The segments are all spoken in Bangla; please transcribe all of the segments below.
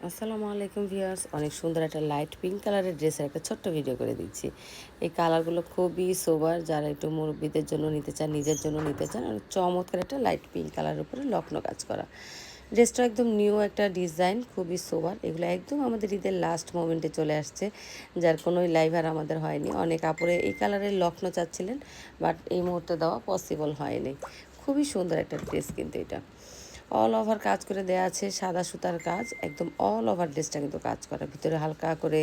আসসালামু আলাইকুম ভিউয়ার্স, অনেক সুন্দর একটা লাইট পিঙ্ক কালারের ড্রেসের একটা ছোট্ট ভিডিও করে দিচ্ছি। এই কালারগুলো খুবই সোবার, যারা একটু মুরব্বীদের জন্য নিতে চান, নিজের জন্য নিতে চান, অনেক চমৎকার একটা লাইট পিঙ্ক কালারের উপরে লক্ষ্ণ কাজ করা। ড্রেসটা একদম নিউ একটা ডিজাইন, খুবই সোবার। এগুলো একদম আমাদের ঈদের লাস্ট মোমেন্টে চলে আসছে, যার কোনোই লাইভ আর আমাদের হয়নি। অনেক আপুরে এই কালারের লক্ষ্ণ চাচ্ছিলেন, বাট এই মুহূর্তে দেওয়া পসিবল হয়নি। খুবই সুন্দর একটা ড্রেস কিন্তু এটা অল ওভার কাজ করে দেওয়া আছে, সাদা সুতার কাজ, একদম অল ওভার ড্রেসটা কিন্তু কাজ করা, ভিতরে হালকা করে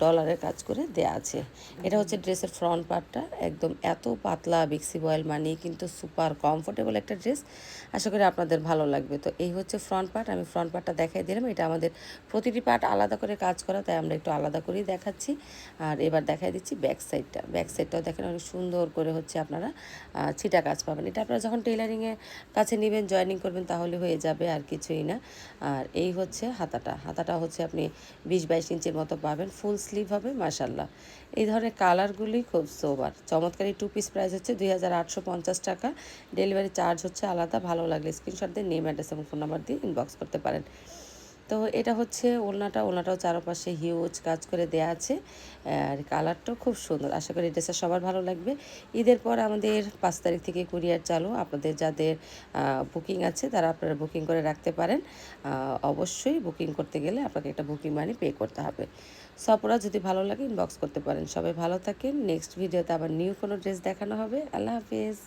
ডলারের কাজ করে দেওয়া আছে। এটা হচ্ছে ড্রেসের ফ্রন্ট পার্টটা, একদম এত পাতলা বিক্সি বয়েল মানিয়ে কিন্তু সুপার কমফোর্টেবল একটা ড্রেস। আশা করি আপনাদের ভালো লাগবে। তো এই হচ্ছে ফ্রন্ট পার্ট, আমি ফ্রন্ট পার্টটা দেখাই দিলাম। এটা আমাদের প্রতিটি পার্ট আলাদা করে কাজ করা, তাই আমরা একটু আলাদা করেই দেখাচ্ছি। আর এবার দেখাই দিচ্ছি ব্যাক সাইডটা। ব্যাক সাইডটাও দেখেন অনেক সুন্দর করে হচ্ছে আপনারা ছিটা কাজ পাবেন। এটা আপনারা যখন টেলারিংয়ে কাছে নেবেন, জয়েনিং করবেন, তাহলে হয়ে যাবে, আর কিছুই না। আর এই হচ্ছে হাতাটা। হাতাটা হচ্ছে আপনি 20-22 ইঞ্চির মতো পাবেন, ফুল স্লিভ হবে, মাশাল্লাহ। এই ধরনের কালারগুলি খুব সোবার। চমৎকার এই 2 পিস প্রাইস হচ্ছে 2850 টাকা। ডেলিভারি চার্জ হচ্ছে আলাদা। ভালো লাগলে স্ক্রিনশট দিয়ে নেম, অ্যাড্রেস এবং ফোন নাম্বার দিয়ে ইনবক্স করতে পারেন। তো এটা হচ্ছে ওড়নাটাও চারপাশে হিউজ কাজ করে দেয়া আছে। আর কালারটাও খুব সুন্দর। আশা করি ড্রেসটা সবার ভালো লাগবে। ঈদের পর আমাদের 5 তারিখ থেকে কুরিয়ার চালু। আপনাদের যাদের বুকিং আছে তারা আপনারা বুকিং করে রাখতে পারেন। অবশ্যই বুকিং করতে গেলে আপনাকে একটা বুকিং মানি পে করতে হবে। সো আপনারা যদি ভালো লাগে ইনবক্স করতে পারেন। সবাই ভালো থাকেন। নেক্সট ভিডিওতে আবার নিউ কোনো ড্রেস দেখানো হবে। আল্লাহ হাফেজ।